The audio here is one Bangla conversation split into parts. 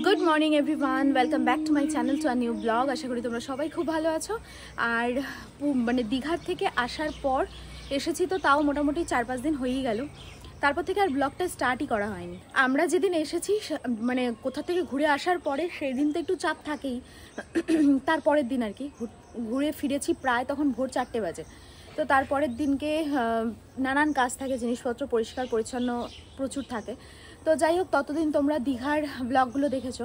Good morning everyone, welcome back to my channel to a new blog. আশা করি তোমরা সবাই খুব ভালো আছো। আর মানে দীঘার থেকে আসার পর এসেছি তো তাও মোটামুটি 4-5 দিন হয়েই গেল। তারপর থেকে আর ব্লগটা স্টার্টই করা হয়নি। আমরা যেদিন এসেছি মানে কোথা থেকে ঘুরে আসার পরে সেই দিন তো একটু চাপ থাকেই। তারপরের দিন আর কি ঘুরে ফিরেছি প্রায় তখন ভোর 4টে বাজে। তো তারপরের দিনকে নানান কাজ থাকে, জিনিসপত্র পরিষ্কার পরিচ্ছন্ন প্রচুর থাকে। তো যাই হোক, ততদিন তোমরা দীঘার ব্লগগুলো দেখেছো।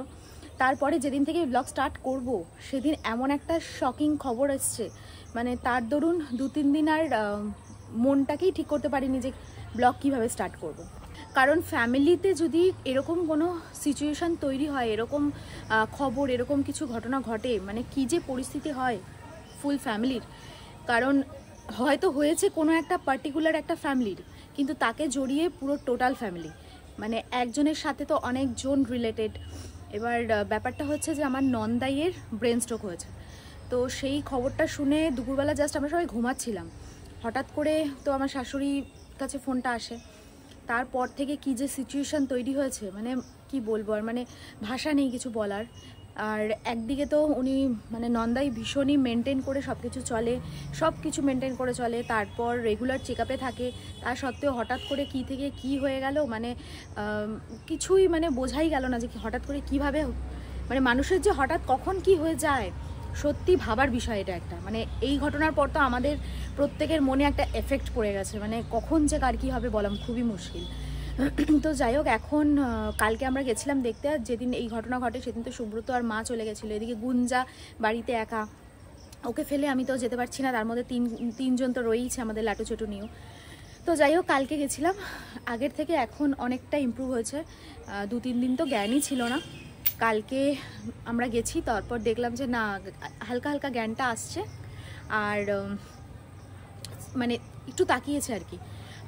তারপরে যেদিন থেকে ব্লগ স্টার্ট করব সেদিন এমন একটা শকিং খবর এসছে, মানে তার দরুন 2-3 দিন আর মনটাকেই ঠিক করতে পারিনি যে ব্লগ কিভাবে স্টার্ট করব। কারণ ফ্যামিলিতে যদি এরকম কোনো সিচুয়েশান তৈরি হয়, এরকম খবর, এরকম কিছু ঘটনা ঘটে, মানে কি যে পরিস্থিতি হয় ফুল ফ্যামিলির। কারণ হয়তো হয়েছে কোনো একটা পার্টিকুলার একটা ফ্যামিলির, কিন্তু তাকে জড়িয়ে পুরো টোটাল ফ্যামিলি, মানে একজনের সাথে তো অনেকজন রিলেটেড। এবার ব্যাপারটা হচ্ছে যে আমার নন্দাইয়ের ব্রেন স্ট্রোক হয়েছে। তো সেই খবরটা শুনে দুপুরবেলা জাস্ট আমরা সবাই ঘুমাচ্ছিলাম, হঠাৎ করে তো আমার শাশুড়ির কাছে ফোনটা আসে। তারপর থেকে কি যে সিচুয়েশান তৈরি হয়েছে, মানে কি বলবো আর, মানে ভাষা নেই কিছু বলার। আর একদিকে তো উনি মানে নন্দাই ভীষণই মেনটেন করে সব কিছু চলে, সব কিছু মেনটেন করে চলে, তারপর রেগুলার চেক আপে থাকে। তার সত্ত্বেও হঠাৎ করে কি থেকে কি হয়ে গেল, মানে কিছুই মানে বোঝাই গেল না যে হঠাৎ করে কিভাবে, মানে মানুষের যে হঠাৎ কখন কি হয়ে যায়, সত্যি ভাবার বিষয় এটা একটা। মানে এই ঘটনার পর তো আমাদের প্রত্যেকের মনে একটা এফেক্ট পড়ে গেছে, মানে কখন যে কার কী হবে বলা খুবই মুশকিল। তো যাই হোক, এখন কালকে আমরা গেছিলাম দেখতে, আর যেদিন এই ঘটনা ঘটে সেদিন তো সুব্রত আর মা চলে গেছিলো। এদিকে গুঞ্জা বাড়িতে একা, ওকে ফেলে আমি তো যেতে পারছি না, তার মধ্যে তিনজন তো রয়েইছে আমাদের লাটু ছোটু নিয়েও। তো যাই হোক, কালকে গেছিলাম, আগের থেকে এখন অনেকটা ইমপ্রুভ হয়েছে। 2-3 দিন তো জ্ঞানই ছিল না। কালকে আমরা গেছি, তারপর দেখলাম যে না, হালকা হালকা জ্ঞানটা আসছে, আর মানে একটু তাকিয়েছে আর কি।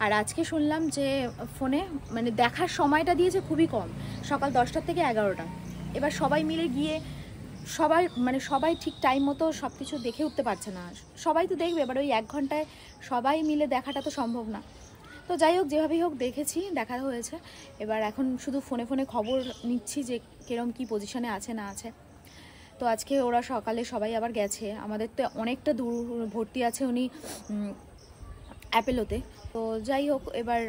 আর আজকে শুনলাম যে ফোনে মানে দেখার সময়টা দিয়েছে খুবই কম, সকাল 10টা থেকে 11টা। এবার সবাই মিলে গিয়ে সবাই ঠিক টাইম মতো সব কিছু দেখে উঠতে পারছে না। সবাই তো দেখবে, এবার ওই 1 ঘন্টায় সবাই মিলে দেখাটা তো সম্ভব না। তো যাই হোক, যেভাবেই হোক দেখেছি, দেখা হয়েছে। এবার এখন শুধু ফোনে ফোনে খবর নিচ্ছি যে কিরম কি পজিশনে আছে না আছে। তো আজকে ওরা সকালে সবাই আবার গেছে, আমাদের তো অনেকটা দূর ভর্তি আছে উনি অ্যাপেলোতে। তো যাই হোক, এবার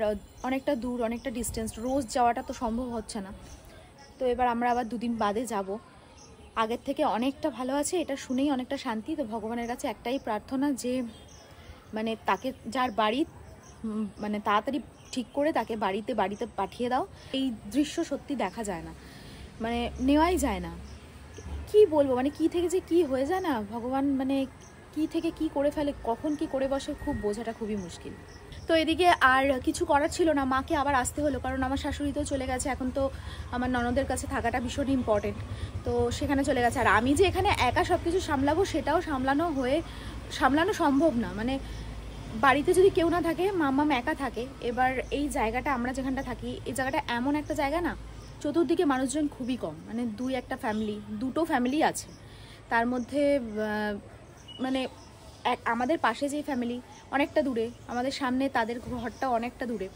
অনেকটা দূর, অনেকটা ডিস্টেন্স, রোজ যাওয়াটা তো সম্ভব হচ্ছে না। তো এবার আমরা আবার 2 দিন বাদে যাব। আগের থেকে অনেকটা ভালো আছে, এটা শুনেই অনেকটা শান্তি। তো ভগবানের কাছে একটাই প্রার্থনা যে মানে তাকে, যার বাড়ি মানে তাড়াতাড়ি ঠিক করে তাকে বাড়িতে পাঠিয়ে দাও। এই দৃশ্য সত্যি দেখা যায় না, মানে নেওয়াই যায় না। কি বলবো, মানে কি থেকে যে কি হয়ে যায় না, ভগবান মানে কি থেকে কি করে ফেলে, কখন কি করে বসে, খুব বোঝাটা খুবই মুশকিল। তো এদিকে আর কিছু করার ছিল না, মাকে আবার আসতে হলো, কারণ আমার শাশুড়ি তো চলে গেছে। এখন তো আমার ননদের কাছে থাকাটা ভীষণ ইম্পর্টেন্ট, তো সেখানে চলে গেছে। আর আমি যে এখানে একা সব কিছু সামলাবো, সেটাও সামলানো সম্ভব না। মানে বাড়িতে যদি কেউ না থাকে, মাম্মাম একা থাকে। এবার এই জায়গাটা, আমরা যেখানটা থাকি, এই জায়গাটা এমন একটা জায়গা না, চতুর্দিকে মানুষজন খুবই কম, মানে 2-1টা ফ্যামিলি, 2টো ফ্যামিলি আছে। তার মধ্যে মানে আমাদের পাশে যে ফ্যামিলি অনেকটা দূরে, আমাদের সামনে তাদের ঘরটা অনেকটা দূরে।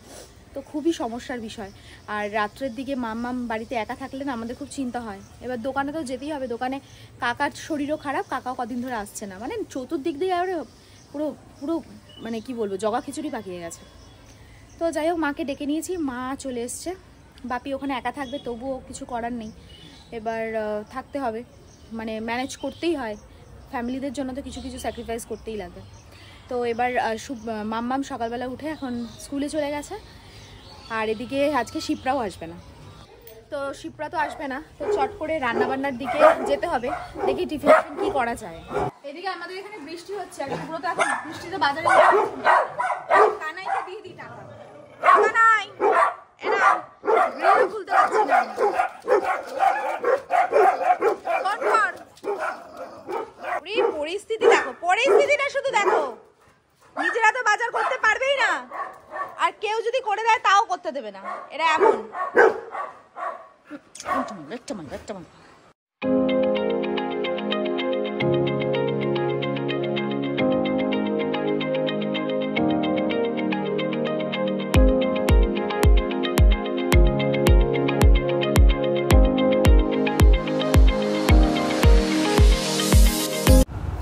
তো খুবই সমস্যার বিষয়। আর রাত্রের দিকে মাম্মাম বাড়িতে একা থাকলে না আমাদের খুব চিন্তা হয়। এবার দোকানে তো যেতেই হবে, দোকানে কাকার শরীরও খারাপ, কাকাও কদিন ধরে আসছে না, মানে চতুর্দিক দিয়ে আর পুরো পুরো মানে কি বলবো, জগা খিচুড়ি পাকিয়ে গেছে। তো যাই হোক, মাকে ডেকে নিয়েছি, মা চলে এসছে। বাপি ওখানে একা থাকবে, তবুও কিছু করার নেই, এবার থাকতে হবে, মানে ম্যানেজ করতেই হয়। ফ্যামিলিদের জন্য তো কিছু কিছু স্যাক্রিফাইস করতেই লাগে। তো এবার মাম্মাম সকালবেলা উঠে এখন স্কুলে চলে গেছে। আর এদিকে আজকে শিপ্রাও আসবে না, তো শিপ্রা তো আসবে না, তো চট করে রান্নাবান্নার দিকে যেতে হবে। দেখি টিফিন কি করা যায়। এদিকে আমাদের এখানে বৃষ্টি হচ্ছে, আর সুব্রত এখন বৃষ্টিতে বাজারে কানাইকে দিয়ে দিই টাকা। কানাই এরা গ্রিল খুলতে পারছি না, পরিস্থিতি দেখো, পরিস্থিতিটা শুধু দেখো। নিজেরা তো বাজার করতে পারবেই না, আর কেউ যদি করে দেয় তাও করতে দেবে না, এরা এমন।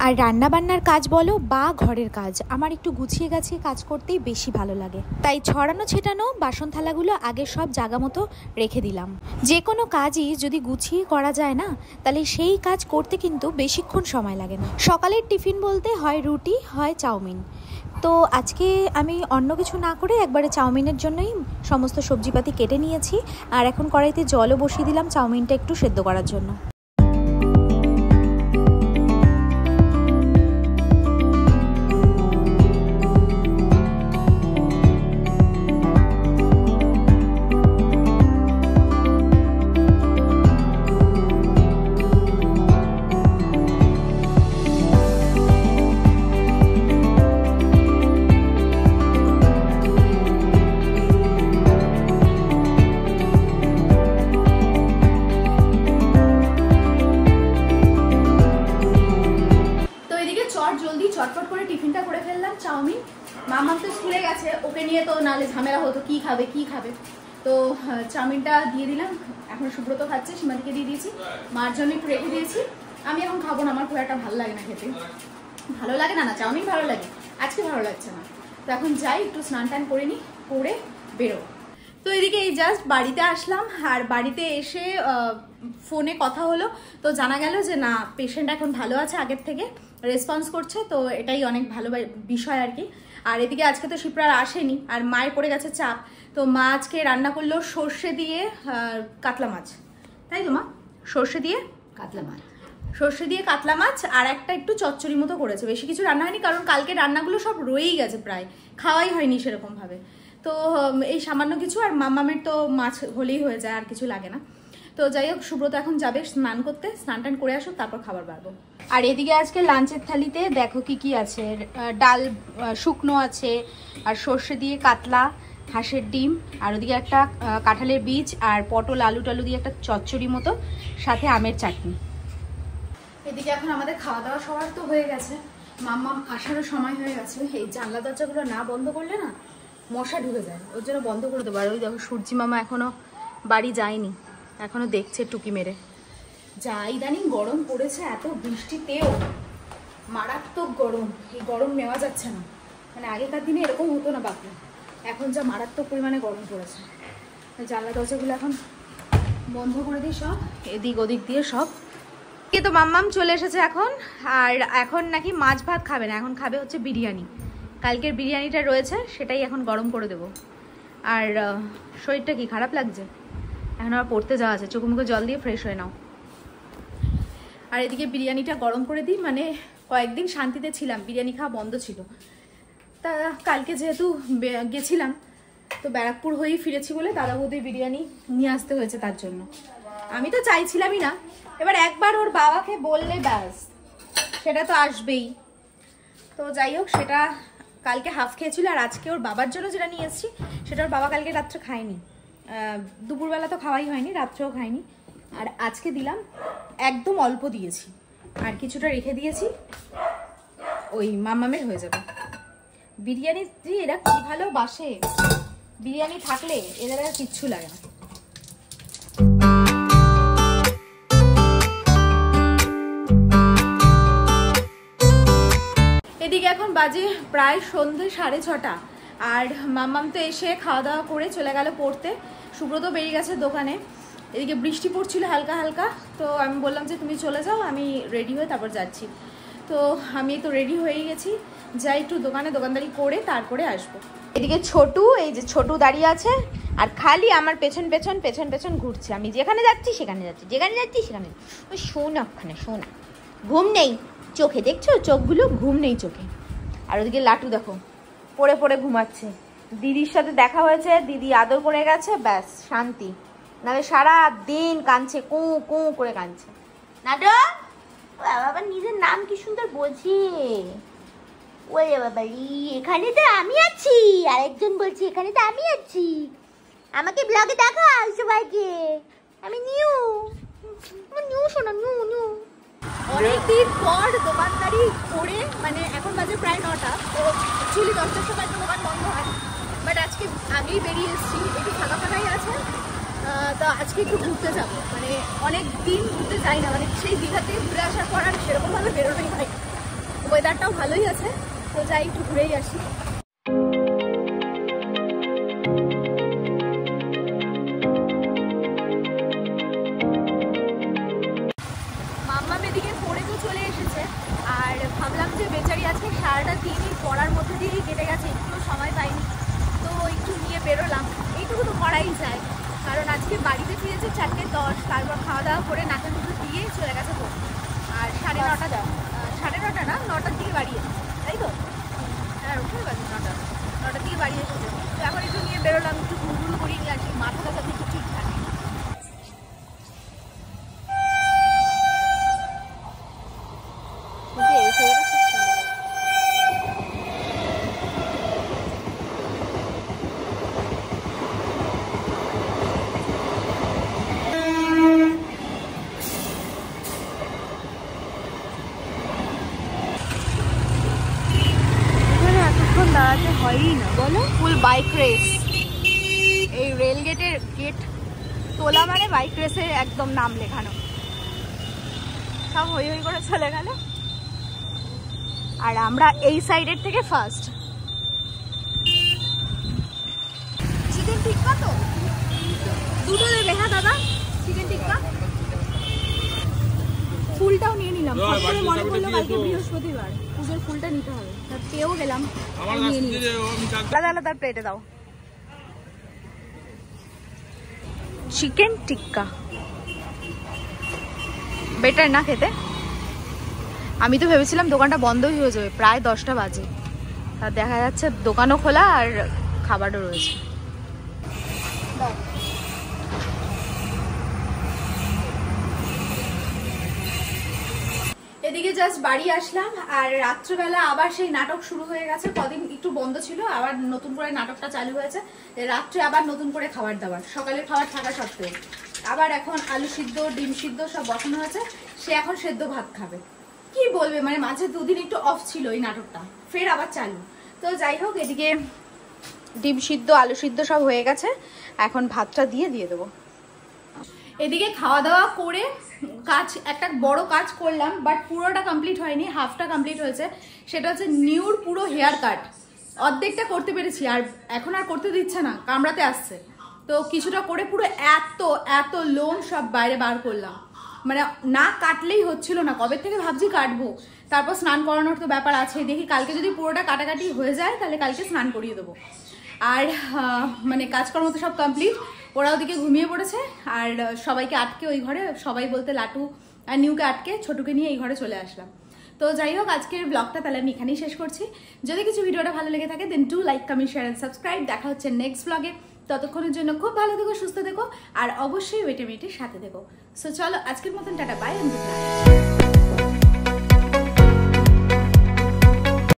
আর রান্নাবান্নার কাজ বলো বা ঘরের কাজ, আমার একটু গুছিয়ে গাছিয়ে কাজ করতেই বেশি ভালো লাগে। তাই ছড়ানো ছেটানো বাসন থালাগুলো আগে সব জায়গা মতো রেখে দিলাম। যে কোনো কাজই যদি গুছিয়ে করা যায় না, তাহলে সেই কাজ করতে কিন্তু বেশিক্ষণ সময় লাগে না। সকালের টিফিন বলতে হয় রুটি, হয় চাউমিন। তো আজকে আমি অন্য কিছু না করে একবারে চাউমিনের জন্যই সমস্ত সবজিপাতি কেটে নিয়েছি। আর এখন কড়াইতে জলও বসিয়ে দিলাম চাউমিনটা একটু সেদ্ধ করার জন্য। চটপট করে টিফিনটা করে ফেললাম। চাউমিন, মামা তো স্কুলে গেছে, ওকে নিয়ে তো নালে ঝামেলা হতো কি খাবে। তো চাউমিনটা দিয়ে দিলাম। এখন সুব্রত খাচ্ছে, সীমাদিকে দিয়ে দিয়েছি, মার জন্য একটু রেখে দিয়েছি। আমি এখন খাবো না, আমার খুব একটা ভালো লাগে না খেতে। ভালো লাগে না চাউমিন ভালো লাগে, আজকে ভালো লাগছে না। তো এখন যাই, একটু স্নান টান করে নিই, করে বেরো। তো এদিকে এই জাস্ট বাড়িতে আসলাম। আর বাড়িতে এসে ফোনে কথা হলো, তো জানা গেল যে না, পেশেন্ট এখন ভালো আছে, আগের থেকে রেসপন্স করছে। তো এটাই অনেক ভালো বিষয় আর কি। আর এদিকে আজকে তো শিপ্রার আসেনি, আর মায়ের পড়ে গেছে চাপ। তো মা আজকে রান্না করলো সর্ষে দিয়ে কাতলা মাছ, তাই তো মা? সর্ষে দিয়ে কাতলা মাছ আর একটা একটু চচ্চড়ি মতো করেছে। বেশি কিছু রান্না হয়নি, কারণ কালকে রান্নাগুলো সব রয়েই গেছে, প্রায় খাওয়াই হয়নি সেরকম ভাবে। তো এই সামান্য কিছু, আর মামামের তো মাছ হলেই হয়ে যায়, আর কিছু লাগে না। তো যাই হোক, সুব্রত এখন যাবে স্নান করতে, স্নান টান করে আসুক, তারপর খাবার বাড়বো। আর এদিকে আজকে লাঞ্চের থালিতে দেখো কি আছে। ডাল শুকনো আছে, আর সর্ষে দিয়ে কাতলা, হাঁসের ডিম, আর ওদিকে একটা কাঁঠালের বীজ, আর পটল আলু টালু দিয়ে একটা চচ্চড়ি মতো, সাথে আমের চাটনি। এদিকে এখন আমাদের খাওয়া দাওয়া সবার তো হয়ে গেছে, মাম্মাম আসারও সময় হয়ে গেছে। এই জানলা দরজাগুলো না বন্ধ করলে না মশা ঢুকে যায়, ওর জন্য বন্ধ করে দেবো। আর ওই দেখো সূর্যি মামা এখনো বাড়ি যায়নি, এখনো দেখছে টুকি মেরে। যা ইদানিং গরম পড়েছে, এত বৃষ্টিতেও মারাত্মক গরম। এই গরম নেওয়া যাচ্ছে না, মানে আগেকার দিনে এরকম হতো না বাপরে, এখন যা মারাত্মক পরিমাণে গরম পড়েছে। জানলা দরজাগুলো এখন বন্ধ করে দিই সব, এদিক ওদিক দিয়ে সব। তো মাম্মাম চলে এসেছে এখন, আর এখন নাকি মাছ ভাত খাবে না, এখন খাবে হচ্ছে বিরিয়ানি। কালকের বিরিয়ানিটা রয়েছে, সেটাই এখন গরম করে দেবো। আর শরীরটা কি খারাপ লাগছে, এখন আবার পড়তে যাওয়া আছে, চোখে মুখে জল দিয়ে ফ্রেশ হয়ে নাও। আর এদিকে বিরিয়ানিটা গরম করে দিই, মানে কয়েকদিন শান্তিতে ছিলাম, বিরিয়ানি খাওয়া বন্ধ ছিল। তা কালকে যেহেতু গেছিলাম, তো ব্যারাকপুর হয়েই ফিরেছি বলে দাদা বৌদির বিরিয়ানি নিয়ে আসতে হয়েছে, তার জন্য। আমি তো চাইছিলামই না, এবার একবার ওর বাবাকে বললে ব্যাস সেটা তো আসবেই। তো যাই হোক, সেটা কালকে হাফ খেয়েছিল, আর আজকে ওর বাবার জন্য যেটা নিয়ে এসেছি সেটা ওর বাবা কালকে রাত্রে খায়নি, দুপুরবেলা তো খাওয়াই হয়নি, রাত্রেও খায়নি। আর আজকে দিলাম, একদম অল্প দিয়েছি, আর কিছুটা রেখে দিয়েছি, ওই মামামের হয়ে যাবে। বিরিয়ানি এরা কি ভালোবাসে, বিরিয়ানি থাকলে এদের আর কিচ্ছু লাগে না। এদিকে এখন বাজে প্রায় সন্ধ্যে 6:30, আর মাম্মাম তো এসে খাওয়া দাওয়া করে চলে গেল পড়তে। সুব্রত বেরিয়ে গেছে দোকানে। এদিকে বৃষ্টি পড়ছিল হালকা হালকা, তো আমি বললাম যে তুমি চলে যাও, আমি রেডি হয়ে তারপর যাচ্ছি। তো আমি তো রেডি হয়ে গেছি, যাই একটু দোকানদারি করে তারপরে আসবো। এদিকে ছোটু, এই যে ছোটু দাঁড়িয়ে আছে, আর খালি আমার পেছন পেছন ঘুরছে। আমি যেখানে যাচ্ছি সেখানে যাচ্ছি, যেখানে যাচ্ছি সেখানে। ওই শোন, ওখানে শোন, ঘুম নেই চোখে, দেখছো চোখগুলো, ঘুম নেই চোখে। আর ওদিকে লাটু দেখো পড়ে পড়ে ঘুমাচ্ছে। দিদির সাথে দেখা হয়েছে, দিদি আদর করে গেছে, ব্যাস শান্তি। নাহলে সারা দিন কাঁদছে, কু কু করে কাঁদছে। নাটু বাবা নিজের নাম কি সুন্দর বলছি, ওরে বাবা, এখানে তো আমি আছি, আরেকজন বলছি এখানে তো আমি আছি, আমাকে ব্লগে দেখা সবাইকে, আমি নিউ শোনা নিউ। অনেকদিন পর দোকানদারি করে, মানে এখন বাজে প্রায় 9টা, তো অ্যাকচুয়ালি 10টার সময় একটা দোকান বন্ধ হয়, বাট আজকে আগেই বেরিয়ে এসেছি, একটু ফাঁকাই আছে। তো আজকে একটু ঘুরতে যাবো, মানে অনেক দিন ঘুরতে যাই না, মানে সেই দীঘা থেকে ঘুরে আসার পর আর সেরকমভাবে বেরোনোই হয়। ওয়েদারটাও ভালোই আছে, তো যাই একটু ঘুরেই আসি। মাম্মাম এদিকে পড়ে তো চলে এসেছে, আর ভাবলাম যে বেচারি আজকে সারাটা দিনই পড়ার মধ্যে দিয়েই কেটে গেছে, একটু সময় পাইনি, তো একটু নিয়ে বেরোলাম। এইটুকু তো করাই যায়, কারণ আজকে বাড়িতে ফিরেছে 4:10, তারপর খাওয়া দাওয়া করে নাকে মুখে দিয়ে চলে গেছে পড়তে। আর 9:30 9:30 না, 9টার দিকে বাড়ি এসেছে, তাই তো? হ্যাঁ, ওখানে বাজে 9টার দিকে বাড়ি এসেছে। তো এখন একটু নিয়ে বেরোলাম, একটু ঘুরঘুর করিয়ে নিয়ে আসি, মাথাটা যাতে একটু ঠিক থাকে। দাঁড়াতে হয়ই না বলো, ফুল বাইক রেস। এই রেল গেটের গেট তোলা মানে বাইক রেসে একদম নাম লেখানো। সব হই হই করে চলে গেল, আর আমরা এই সাইডের থেকে ফার্স্ট। চিকেন টিক্কা তো দুটো দেবে? হ্যাঁ দাদা, চিকেন টিক্কা। ফুলটাও নিয়ে নিলাম, মনে পড়লো কালকে বৃহস্পতিবার, পুজোর ফুলটা নিতে হবে, পেয়েও গেলাম। আলাদা আলাদা প্লেটে দাও। চিকেন টিক্কা বেটার না খেতে? আমি তো ভেবেছিলাম দোকানটা বন্ধই হয়ে যাবে, প্রায় 10টা বাজে, আর দেখা যাচ্ছে দোকানও খোলা আর খাবারও রয়েছে। এদিকে জাস্ট বাড়ি আসলাম, আর রাত্রেবেলা আবার সেই নাটক শুরু হয়ে গেছে। কদিন একটু বন্ধ ছিল, আবার নতুন করে নাটকটা চালু হয়েছে। রাত্রে আবার নতুন করে খাবার দাবার, সকালের খাবার থাকা সত্ত্বেও আবার এখন আলু সিদ্ধ ডিম সিদ্ধ সব বসানো হয়েছে। সে এখন সেদ্ধ ভাত খাবে। কি বলবে, মানে মাঝে দুদিন একটু অফ ছিল এই নাটকটা, ফের আবার চালু। তো যাই হোক, এদিকে ডিম সিদ্ধ আলু সিদ্ধ সব হয়ে গেছে, এখন ভাতটা দিয়ে দেবো। এদিকে খাওয়া দাওয়া করে একটা বড় কাজ করলাম, বাট পুরোটা কমপ্লিট হয়নি, হাফটা কমপ্লিট হয়েছে। সেটা হচ্ছে নিউর পুরো হেয়ার কাট, অর্ধেকটা করতে পেরেছি, আর এখন আর করতে দিচ্ছে না, কামড়াতে আসছে। তো কিছুটা করে পুরো এত এত লোম সব বাইরে বার করলাম, মানে না কাটলেই হচ্ছিল না। কবে থেকে ভাবছি কাটবো, তারপর স্নান করানোর তো ব্যাপার আছে। দেখি কালকে যদি পুরোটা কাটাকাটি হয়ে যায় তাহলে কালকে স্নান করিয়ে দেবো। আর মানে কাজকর্ম তো সব কমপ্লিট, ওরা ওদিকে ঘুমিয়ে পড়েছে, আর সবাইকে আটকে ওই ঘরে, সবাই বলতে লাটু আর নিউকে আটকে ছোটুকে নিয়ে এই ঘরে চলে আসলাম। তো যাই হোক, আজকের ব্লগটা তাহলে আমি এখানেই শেষ করছি। যদি কিছু ভিডিওটা ভালো লেগে থাকে then do like comment share and subscribe. দেখা হচ্ছে নেক্সট ব্লগে, ততক্ষণের জন্য খুব ভালো থেকো, সুস্থ থেকো, আর অবশ্যই ওয়েটে মেটের সাথে থেকো। সো চলো আজকের মতন টাটা, বাই এন্ড গুড নাইট।